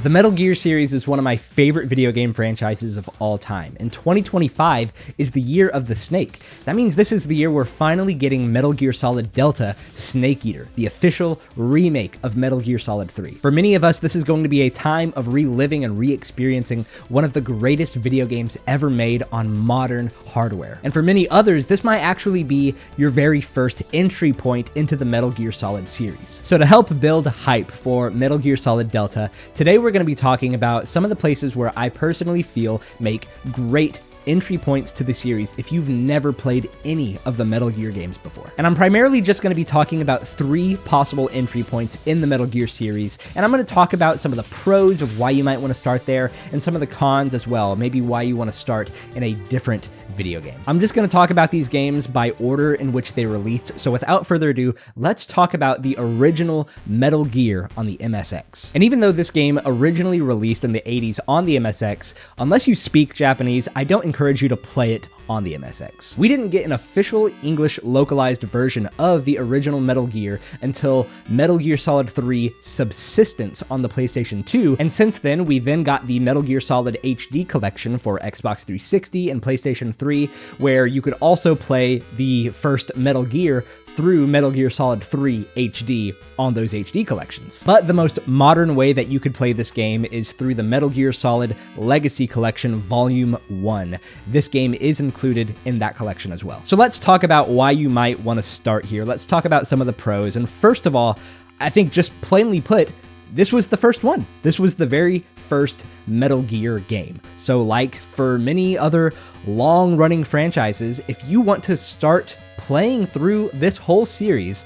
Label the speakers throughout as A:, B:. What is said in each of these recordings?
A: The Metal Gear series is one of my favorite video game franchises of all time, and 2025 is the year of the snake. That means this is the year we're finally getting Metal Gear Solid Delta Snake Eater, the official remake of Metal Gear Solid 3. For many of us, this is going to be a time of reliving and re-experiencing one of the greatest video games ever made on modern hardware. And for many others, this might actually be your very first entry point into the Metal Gear Solid series. So to help build hype for Metal Gear Solid Delta, today we're going to be talking about some of the places where I personally feel make great entry points to the series if you've never played any of the Metal Gear games before. And I'm primarily just going to be talking about 3 possible entry points in the Metal Gear series, and I'm going to talk about some of the pros of why you might want to start there, and some of the cons as well, maybe why you want to start in a different video game. I'm just going to talk about these games by order in which they released, so without further ado, let's talk about the original Metal Gear on the MSX. And even though this game originally released in the 80s on the MSX, unless you speak Japanese, I don't encourage you to play it on the MSX. We didn't get an official English localized version of the original Metal Gear until Metal Gear Solid 3 Subsistence on the PlayStation 2, and since then we then got the Metal Gear Solid HD collection for Xbox 360 and PlayStation 3, where you could also play the first Metal Gear through Metal Gear Solid 3 HD on those HD collections. But the most modern way that you could play this game is through the Metal Gear Solid Legacy Collection Volume 1. This game is included in that collection as well. So let's talk about why you might want to start here. Let's talk about some of the pros. And first of all, I think just plainly put, this was the first one. This was the very first Metal Gear game. So like for many other long-running franchises, if you want to start playing through this whole series,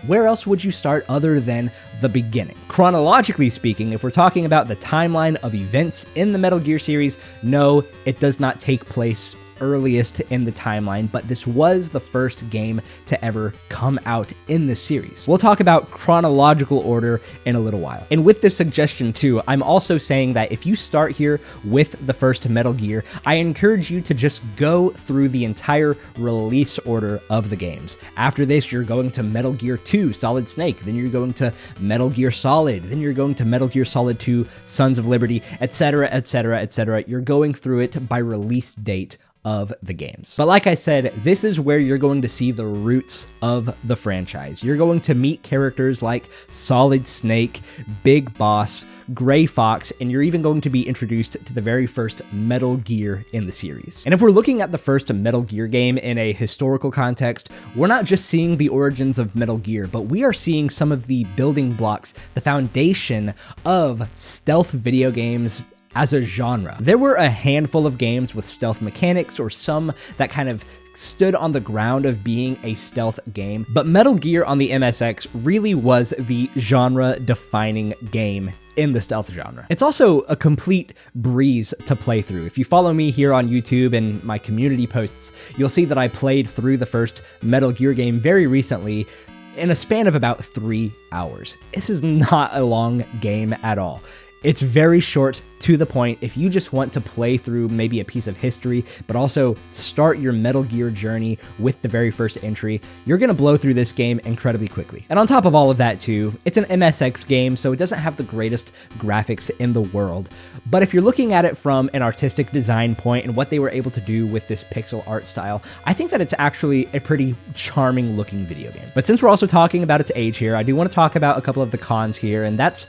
A: where else would you start other than the beginning? Chronologically speaking, if we're talking about the timeline of events in the Metal Gear series, no, it does not take place earliest in the timeline, but this was the first game to ever come out in this series. We'll talk about chronological order in a little while. And with this suggestion too, I'm also saying that if you start here with the first Metal Gear, I encourage you to just go through the entire release order of the games. After this, you're going to Metal Gear 2 Solid Snake, then you're going to Metal Gear Solid, then you're going to Metal Gear Solid 2 Sons of Liberty, etc., etc., etc. You're going through it by release date of the games. But like I said, this is where you're going to see the roots of the franchise. You're going to meet characters like Solid Snake, Big Boss, Gray Fox, and you're even going to be introduced to the very first Metal Gear in the series. And if we're looking at the first Metal Gear game in a historical context, we're not just seeing the origins of Metal Gear, but we are seeing some of the building blocks, the foundation of stealth video games as a genre. There were a handful of games with stealth mechanics, or some that kind of stood on the ground of being a stealth game, but Metal Gear on the MSX really was the genre-defining game in the stealth genre. It's also a complete breeze to play through. If you follow me here on YouTube and my community posts, you'll see that I played through the first Metal Gear game very recently in a span of about 3 hours. This is not a long game at all. It's very short, to the point. If you just want to play through maybe a piece of history, but also start your Metal Gear journey with the very first entry, you're gonna blow through this game incredibly quickly. And on top of all of that too, it's an MSX game, so it doesn't have the greatest graphics in the world. But if you're looking at it from an artistic design point and what they were able to do with this pixel art style, I think that it's actually a pretty charming looking video game. But since we're also talking about its age here, I do want to talk about a couple of the cons here, and that's,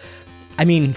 A: I mean,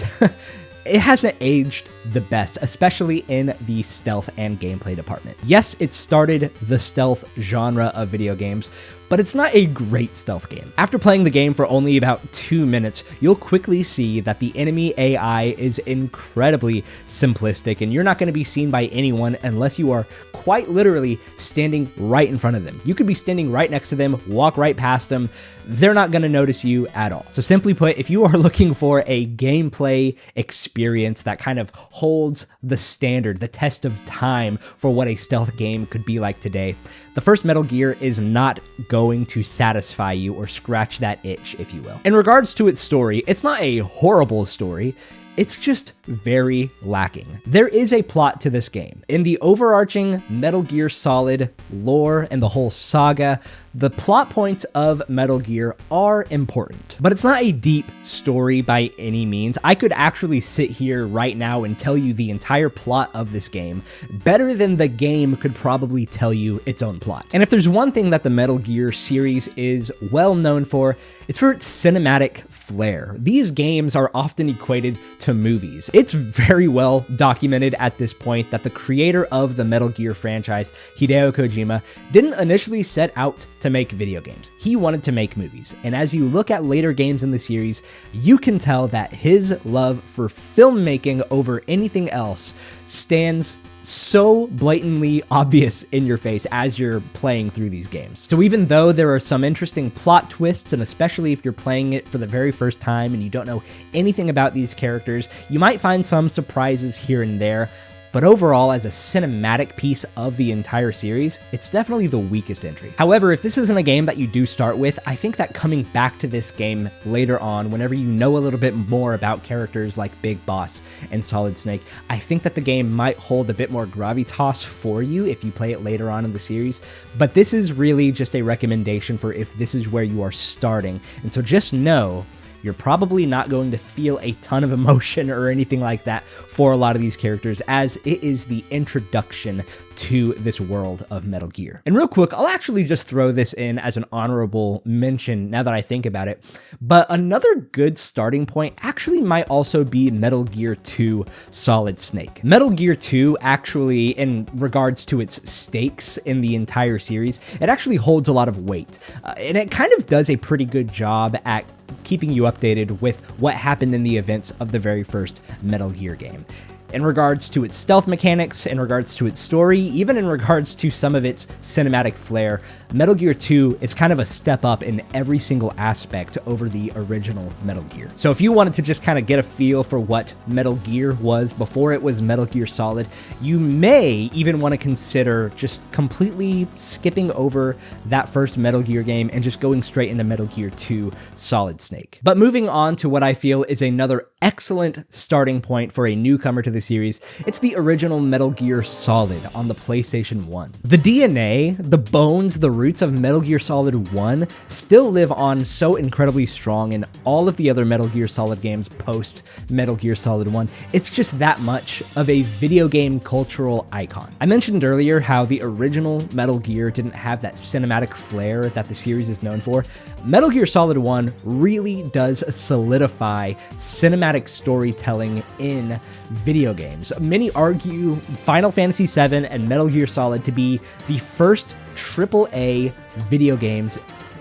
A: it hasn't aged the best, especially in the stealth and gameplay department. Yes, it started the stealth genre of video games, but it's not a great stealth game. After playing the game for only about 2 minutes, you'll quickly see that the enemy AI is incredibly simplistic, and you're not going to be seen by anyone unless you are quite literally standing right in front of them. You could be standing right next to them, walk right past them, they're not going to notice you at all. So simply put, if you are looking for a gameplay experience that kind of holds the standard, the test of time for what a stealth game could be like today, the first Metal Gear is not going to satisfy you or scratch that itch, if you will. In regards to its story, it's not a horrible story. it's just very lacking. There is a plot to this game. In the overarching Metal Gear Solid lore and the whole saga, the plot points of Metal Gear are important, but it's not a deep story by any means. I could actually sit here right now and tell you the entire plot of this game better than the game could probably tell you its own plot. And if there's one thing that the Metal Gear series is well known for, it's for its cinematic flair. These games are often equated to movies. It's very well documented at this point that the creator of the Metal Gear franchise, Hideo Kojima, didn't initially set out to make video games. He wanted to make movies. And as you look at later games in the series, you can tell that his love for filmmaking over anything else stands so blatantly obvious in your face as you're playing through these games. So even though there are some interesting plot twists, and especially if you're playing it for the very first time and you don't know anything about these characters, you might find some surprises here and there. But overall, as a cinematic piece of the entire series, it's definitely the weakest entry. However, if this isn't a game that you do start with, I think that coming back to this game later on, whenever you know a little bit more about characters like Big Boss and Solid Snake, I think that the game might hold a bit more gravitas for you if you play it later on in the series. But this is really just a recommendation for if this is where you are starting. And so just know you're probably not going to feel a ton of emotion or anything like that for a lot of these characters, as it is the introduction to this world of Metal Gear. And real quick, I'll actually just throw this in as an honorable mention now that I think about it, but another good starting point actually might also be Metal Gear 2 Solid Snake. Metal Gear 2 actually, in regards to its stakes in the entire series, it actually holds a lot of weight, and it kind of does a pretty good job at keeping you updated with what happened in the events of the very first Metal Gear game. In regards to its stealth mechanics, in regards to its story, even in regards to some of its cinematic flair, Metal Gear 2 is kind of a step up in every single aspect over the original Metal Gear. So if you wanted to just kind of get a feel for what Metal Gear was before it was Metal Gear Solid, you may even want to consider just completely skipping over that first Metal Gear game and just going straight into Metal Gear 2 Solid Snake. But moving on to what I feel is another excellent starting point for a newcomer to the series, it's the original Metal Gear Solid on the PlayStation 1. The DNA, the bones, the roots of Metal Gear Solid 1 still live on so incredibly strong in all of the other Metal Gear Solid games post Metal Gear Solid 1. It's just that much of a video game cultural icon. I mentioned earlier how the original Metal Gear didn't have that cinematic flair that the series is known for. Metal Gear Solid 1 really does solidify cinematic storytelling in video games. Many argue Final Fantasy VII and Metal Gear Solid to be the first AAA video games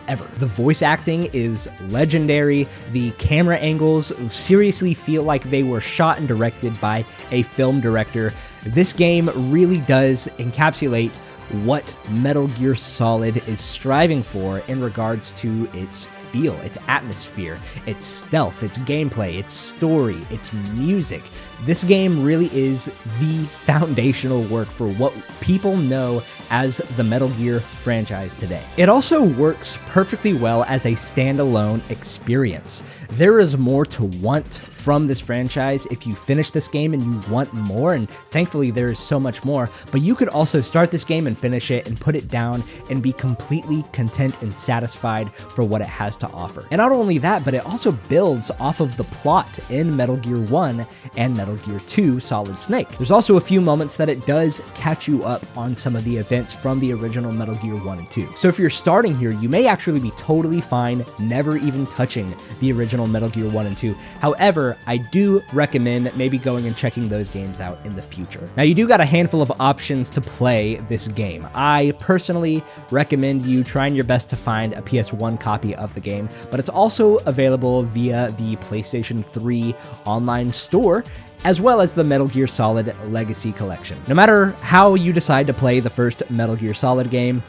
A: ever. The voice acting is legendary. The camera angles seriously feel like they were shot and directed by a film director. This game really does encapsulate what Metal Gear Solid is striving for in regards to its feel, its atmosphere, its stealth, its gameplay, its story, its music. This game really is the foundational work for what people know as the Metal Gear franchise today. It also works perfectly well as a standalone experience. There is more to want from this franchise if you finish this game and you want more, and thankfully there is so much more, but you could also start this game and finish it and put it down and be completely content and satisfied for what it has to offer. And not only that, but it also builds off of the plot in Metal Gear 1 and Metal Gear 2 Solid Snake. There's also a few moments that it does catch you up on some of the events from the original Metal Gear 1 and 2. So if you're starting here, you may actually be totally fine never even touching the original Metal Gear 1 and 2. However, I do recommend maybe going and checking those games out in the future. Now, you do got a handful of options to play this game. I personally recommend you trying your best to find a PS1 copy of the game, but it's also available via the PlayStation 3 online store, as well as the Metal Gear Solid Legacy Collection. No matter how you decide to play the first Metal Gear Solid game,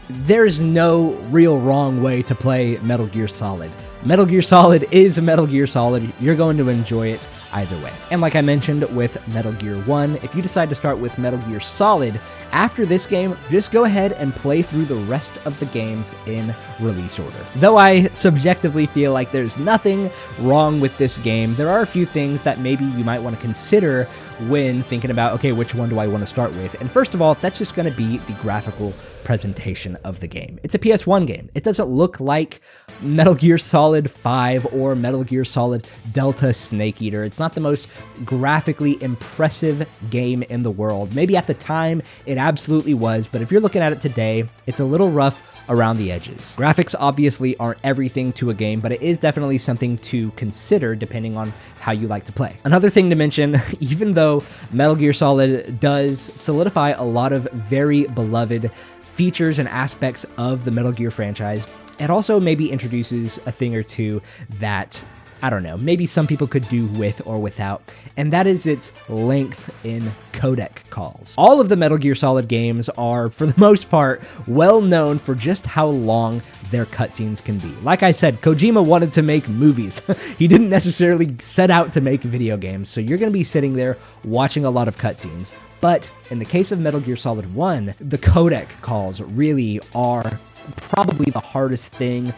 A: there's no real wrong way to play Metal Gear Solid. Metal Gear Solid is Metal Gear Solid. You're going to enjoy it either way. And like I mentioned with Metal Gear 1, if you decide to start with Metal Gear Solid, after this game, just go ahead and play through the rest of the games in release order. Though I subjectively feel like there's nothing wrong with this game, there are a few things that maybe you might want to consider when thinking about, okay, which one do I want to start with? And first of all, that's just going to be the graphical presentation of the game. It's a PS1 game. It doesn't look like Metal Gear Solid 5 or Metal Gear Solid Delta Snake Eater. It's not the most graphically impressive game in the world. Maybe at the time it absolutely was, but if you're looking at it today, it's a little rough around the edges. Graphics obviously aren't everything to a game, but it is definitely something to consider depending on how you like to play. Another thing to mention, even though Metal Gear Solid does solidify a lot of very beloved features and aspects of the Metal Gear franchise, it also maybe introduces a thing or two that, I don't know, maybe some people could do with or without, and that is its length in codec calls. All of the Metal Gear Solid games are, for the most part, well known for just how long their cutscenes can be. Like I said, Kojima wanted to make movies. He didn't necessarily set out to make video games, so you're going to be sitting there watching a lot of cutscenes. But in the case of Metal Gear Solid 1, the codec calls really are probably the hardest thing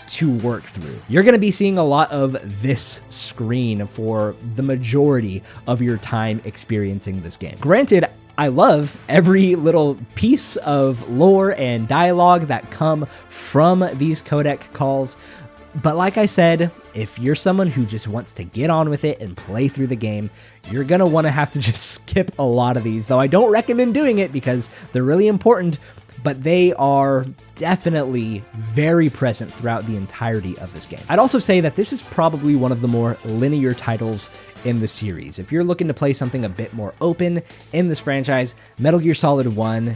A: to work through. You're going to be seeing a lot of this screen for the majority of your time experiencing this game. Granted, I love every little piece of lore and dialogue that come from these codec calls, but like I said, if you're someone who just wants to get on with it and play through the game, you're going to want to have to just skip a lot of these, though I don't recommend doing it because they're really important, but they are definitely very present throughout the entirety of this game. I'd also say that this is probably one of the more linear titles in the series. If you're looking to play something a bit more open in this franchise, Metal Gear Solid 1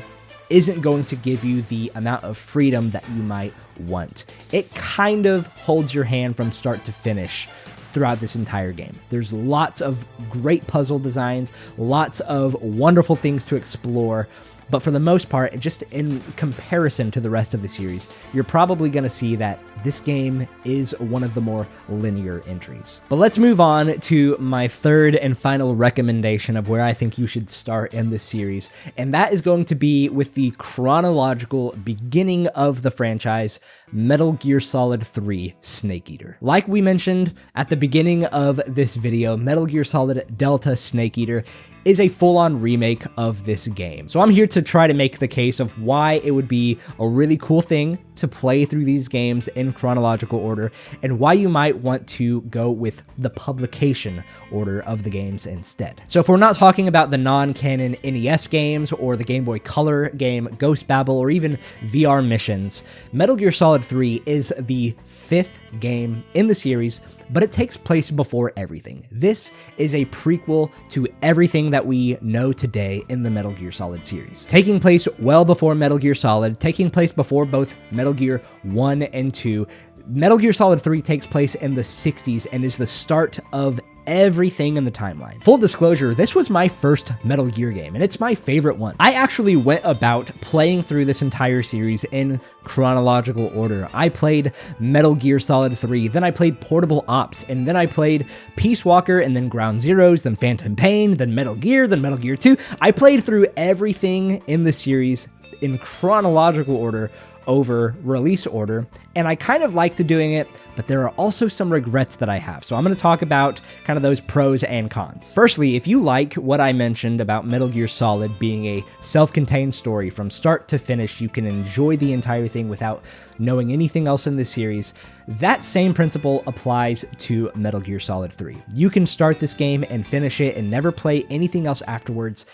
A: isn't going to give you the amount of freedom that you might want. It kind of holds your hand from start to finish throughout this entire game. There's lots of great puzzle designs, lots of wonderful things to explore, but for the most part, just in comparison to the rest of the series, you're probably going to see that this game is one of the more linear entries. But let's move on to my third and final recommendation of where I think you should start in this series, and that is going to be with the chronological beginning of the franchise, Metal Gear Solid 3 Snake Eater. Like we mentioned at the beginning of this video, Metal Gear Solid Delta Snake Eater is a full-on remake of this game. So I'm here to try to make the case of why it would be a really cool thing to play through these games in chronological order, and why you might want to go with the publication order of the games instead. So if we're not talking about the non-canon NES games or the Game Boy Color game Ghost Babel or even VR missions, Metal Gear Solid 3 is the 5th game in the series, but it takes place before everything. This is a prequel to everything that we know today in the Metal Gear Solid series. Taking place well before Metal Gear Solid, taking place before both Metal Gear 1 and 2, Metal Gear Solid 3 takes place in the 60s and is the start of everything in the timeline. Full disclosure, this was my first Metal Gear game, and it's my favorite one. I actually went about playing through this entire series in chronological order. I played Metal Gear Solid 3, then I played Portable Ops, and then I played Peace Walker, and then Ground Zeroes, then Phantom Pain, then Metal Gear 2. I played through everything in the series in chronological order over release order, and I kind of liked doing it, but there are also some regrets that I have. So I'm going to talk about kind of those pros and cons. Firstly, if you like what I mentioned about Metal Gear Solid being a self-contained story from start to finish, you can enjoy the entire thing without knowing anything else in the series, that same principle applies to Metal Gear Solid 3. You can start this game and finish it and never play anything else afterwards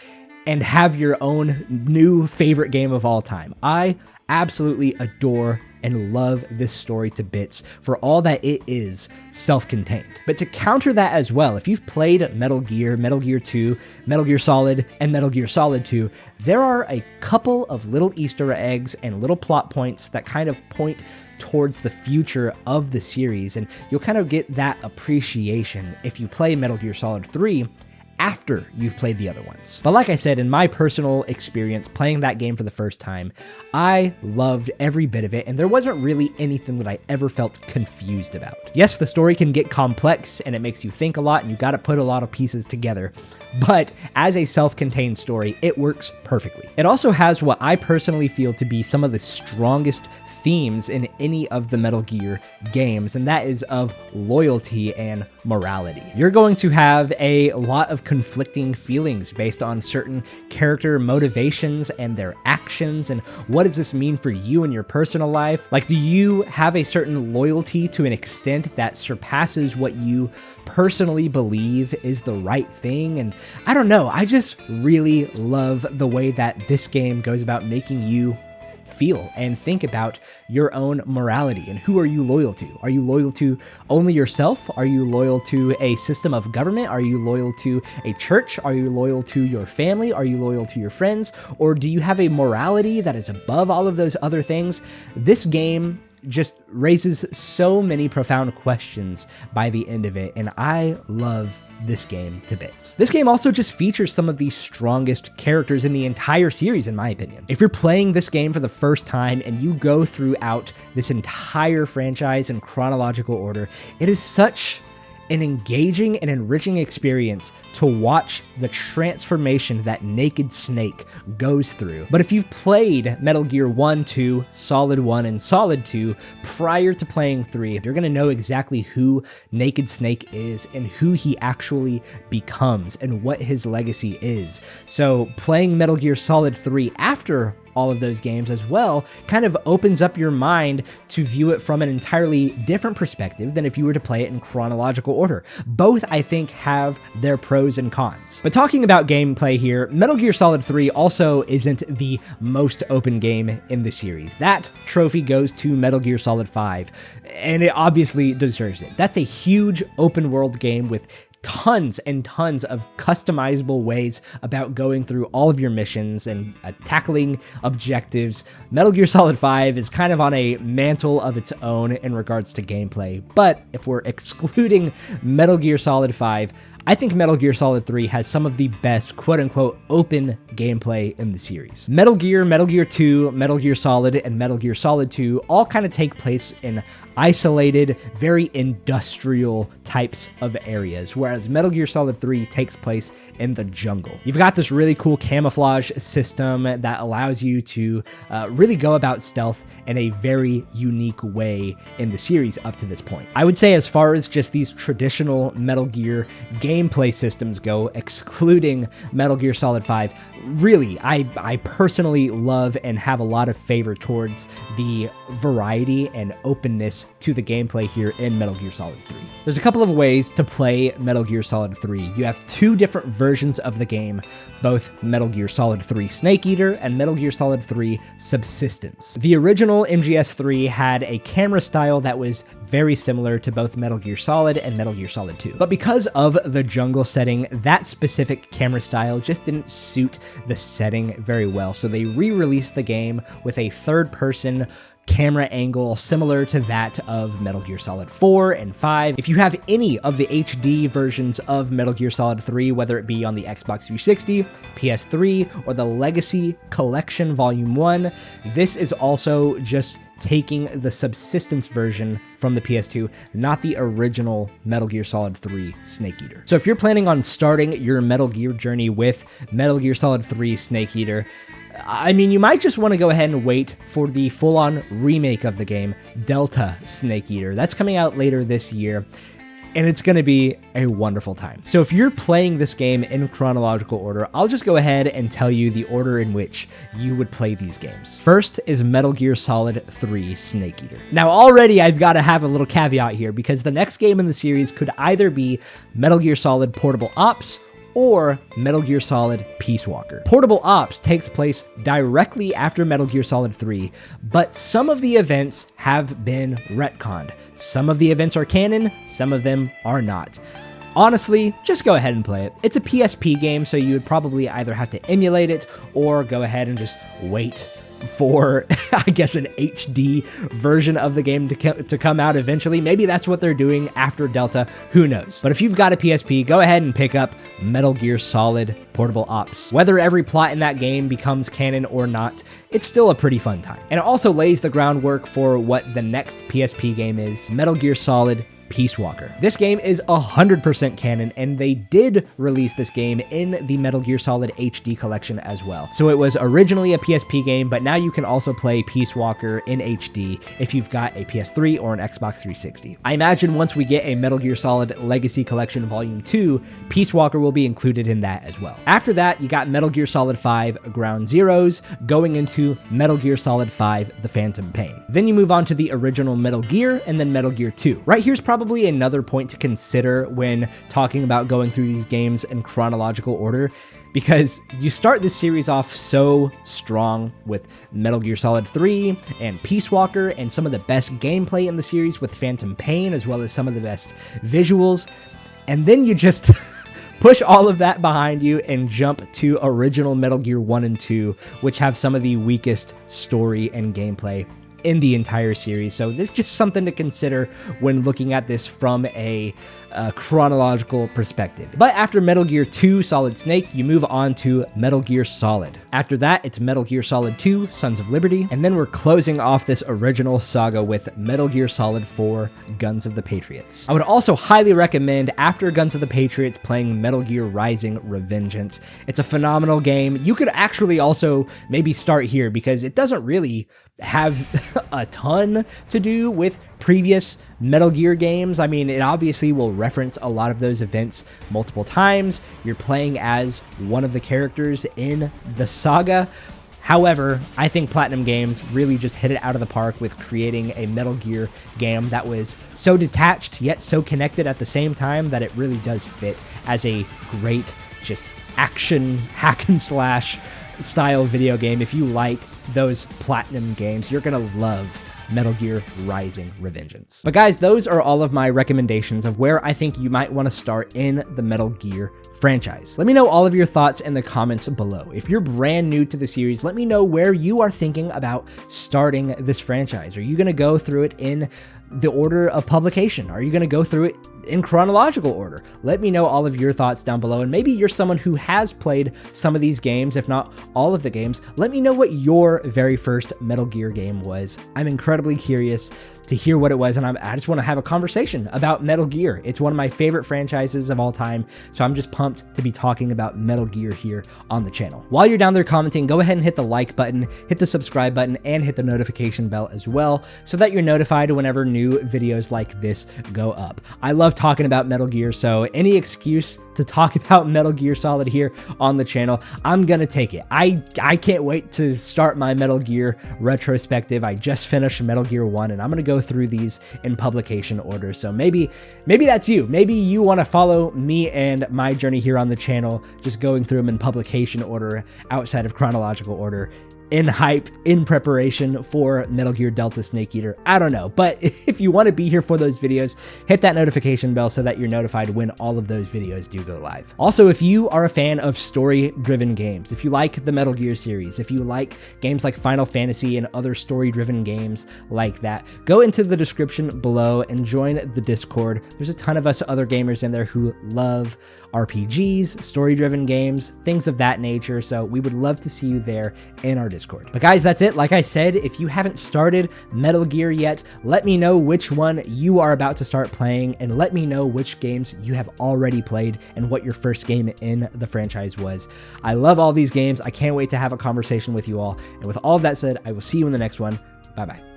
A: and have your own new favorite game of all time. I absolutely adore and love this story to bits for all that it is self-contained. But to counter that as well, if you've played Metal Gear 2, Metal Gear Solid, and Metal Gear Solid 2, there are a couple of little Easter eggs and little plot points that kind of point towards the future of the series, and you'll kind of get that appreciation if you play Metal Gear Solid 3 after you've played the other ones. But like I said, in my personal experience playing that game for the first time, I loved every bit of it, and there wasn't really anything that I ever felt confused about. Yes, the story can get complex and it makes you think a lot and you gotta put a lot of pieces together, but as a self-contained story, it works perfectly. It also has what I personally feel to be some of the strongest themes in any of the Metal Gear games, and that is of loyalty and morality. You're going to have a lot of conflicting feelings based on certain character motivations and their actions, and what does this mean for you in your personal life? Like, do you have a certain loyalty to an extent that surpasses what you personally believe is the right thing? And I don't know, I just really love the way that this game goes about making you feel and think about your own morality and who are you loyal to? Are you loyal to only yourself? Are you loyal to a system of government? Are you loyal to a church? Are you loyal to your family? Are you loyal to your friends? Or do you have a morality that is above all of those other things? This game just raises so many profound questions by the end of it, and I love this game to bits. This game also just features some of the strongest characters in the entire series, in my opinion. If you're playing this game for the first time and you go throughout this entire franchise in chronological order, it is such an engaging and enriching experience to watch the transformation that Naked Snake goes through. But if you've played Metal Gear 1, 2, Solid 1, and Solid 2 prior to playing 3, you're gonna know exactly who Naked Snake is and who he actually becomes and what his legacy is. So playing Metal Gear Solid 3 after all of those games as well kind of opens up your mind to view it from an entirely different perspective than if you were to play it in chronological order. Both, I think, have their pros and cons. But talking about gameplay here, Metal Gear Solid 3 also isn't the most open game in the series. That trophy goes to Metal Gear Solid 5, and it obviously deserves it. That's a huge open world game with tons and tons of customizable ways about going through all of your missions and tackling objectives. Metal Gear Solid 5 is kind of on a mantle of its own in regards to gameplay, but if we're excluding Metal Gear Solid 5, I think Metal Gear Solid 3 has some of the best quote-unquote open gameplay in the series. Metal Gear, Metal Gear 2, Metal Gear Solid, and Metal Gear Solid 2 all kind of take place in isolated, very industrial types of areas, whereas Metal Gear Solid 3 takes place in the jungle. You've got this really cool camouflage system that allows you to really go about stealth in a very unique way in the series up to this point. I would say as far as just these traditional Metal Gear gameplay systems go, excluding Metal Gear Solid 5, really, I personally love and have a lot of favor towards the variety and openness to the gameplay here in Metal Gear Solid 3. There's a couple of ways to play Metal Gear Solid 3. You have two different versions of the game, both Metal Gear Solid 3 Snake Eater and Metal Gear Solid 3 Subsistence. The original MGS3 had a camera style that was very similar to both Metal Gear Solid and Metal Gear Solid 2. But because of the jungle setting, that specific camera style just didn't suit the setting very well, so they re-released the game with a third-person camera angle similar to that of Metal Gear Solid 4 and 5. If you have any of the HD versions of Metal Gear Solid 3, whether it be on the Xbox 360, PS3, or the Legacy Collection Volume 1, this is also just taking the Subsistence version from the PS2, not the original Metal Gear Solid 3 Snake Eater. So if you're planning on starting your Metal Gear journey with Metal Gear Solid 3 Snake Eater, I mean, you might just want to go ahead and wait for the full-on remake of the game, Delta Snake Eater. That's coming out later this year, and it's going to be a wonderful time. So if you're playing this game in chronological order, I'll just go ahead and tell you the order in which you would play these games. First is Metal Gear Solid 3 Snake Eater. Now already I've got to have a little caveat here, because the next game in the series could either be Metal Gear Solid Portable Ops or Metal Gear Solid Peace Walker. Portable Ops takes place directly after Metal Gear Solid 3, but some of the events have been retconned. Some of the events are canon, some of them are not. Honestly, just go ahead and play it. It's a PSP game, so you would probably either have to emulate it or go ahead and just wait for, I guess, an HD version of the game to come out eventually. Maybe that's what they're doing after Delta, who knows. But if you've got a PSP, go ahead and pick up Metal Gear Solid Portable Ops. Whether every plot in that game becomes canon or not, it's still a pretty fun time. And it also lays the groundwork for what the next PSP game is, Metal Gear Solid Peace Walker. This game is 100% canon, and they did release this game in the Metal Gear Solid HD collection as well. So it was originally a PSP game, but now you can also play Peace Walker in HD if you've got a PS3 or an Xbox 360. I imagine once we get a Metal Gear Solid Legacy Collection Volume 2, Peace Walker will be included in that as well. After that, you got Metal Gear Solid 5 Ground Zeroes going into Metal Gear Solid 5 The Phantom Pain. Then you move on to the original Metal Gear and then Metal Gear 2. Right here's probably another point to consider when talking about going through these games in chronological order, because you start this series off so strong with Metal Gear Solid 3 and Peace Walker and some of the best gameplay in the series with Phantom Pain, as well as some of the best visuals, and then you just push all of that behind you and jump to original Metal Gear 1 and 2, which have some of the weakest story and gameplay in the entire series. So this is just something to consider when looking at this from a chronological perspective. But after Metal Gear 2 Solid Snake, you move on to Metal Gear Solid. After that, it's Metal Gear Solid 2 Sons of Liberty, and then we're closing off this original saga with Metal Gear Solid 4 Guns of the Patriots. I would also highly recommend, after Guns of the Patriots, playing Metal Gear Rising: Revengeance. It's a phenomenal game. You could actually also maybe start here because it doesn't really have a ton to do with previous Metal Gear games. I mean, it obviously will reference a lot of those events multiple times. You're playing as one of the characters in the saga. However, I think Platinum Games really just hit it out of the park with creating a Metal Gear game that was so detached yet so connected at the same time that it really does fit as a great just action hack and slash style video game. If you like those Platinum games, you're gonna love Metal Gear Rising: Revengeance. But guys, those are all of my recommendations of where I think you might want to start in the Metal Gear franchise. Let me know all of your thoughts in the comments below. If you're brand new to the series, let me know where you are thinking about starting this franchise. Are you going to go through it in the order of publication? Are you going to go through it in chronological order? Let me know all of your thoughts down below, and maybe you're someone who has played some of these games, if not all of the games. Let me know what your very first Metal Gear game was. I'm incredibly curious to hear what it was, and I just want to have a conversation about Metal Gear. It's one of my favorite franchises of all time, so I'm just pumped to be talking about Metal Gear here on the channel. While you're down there commenting, go ahead and hit the like button, hit the subscribe button, and hit the notification bell as well, so that you're notified whenever new videos like this go up. I love talking about Metal Gear, so any excuse to talk about Metal Gear Solid here on the channel, I'm gonna take it. I can't wait to start my Metal Gear retrospective. I just finished Metal Gear 1, and I'm gonna go through these in publication order. So maybe that's you. Maybe you want to follow me and my journey here on the channel, just going through them in publication order outside of chronological order, in hype, in preparation for Metal Gear Delta Snake Eater. I don't know, but if you want to be here for those videos, hit that notification bell so that you're notified when all of those videos do go live. Also, if you are a fan of story-driven games, if you like the Metal Gear series, if you like games like Final Fantasy and other story-driven games like that, go into the description below and join the Discord. There's a ton of us other gamers in there who love RPGs, story-driven games, things of that nature, so we would love to see you there in our Discord. But guys, that's it. Like I said, if you haven't started Metal Gear yet, let me know which one you are about to start playing, and let me know which games you have already played and what your first game in the franchise was. I love all these games. I can't wait to have a conversation with you all. And with all of that said, I will see you in the next one. Bye-bye.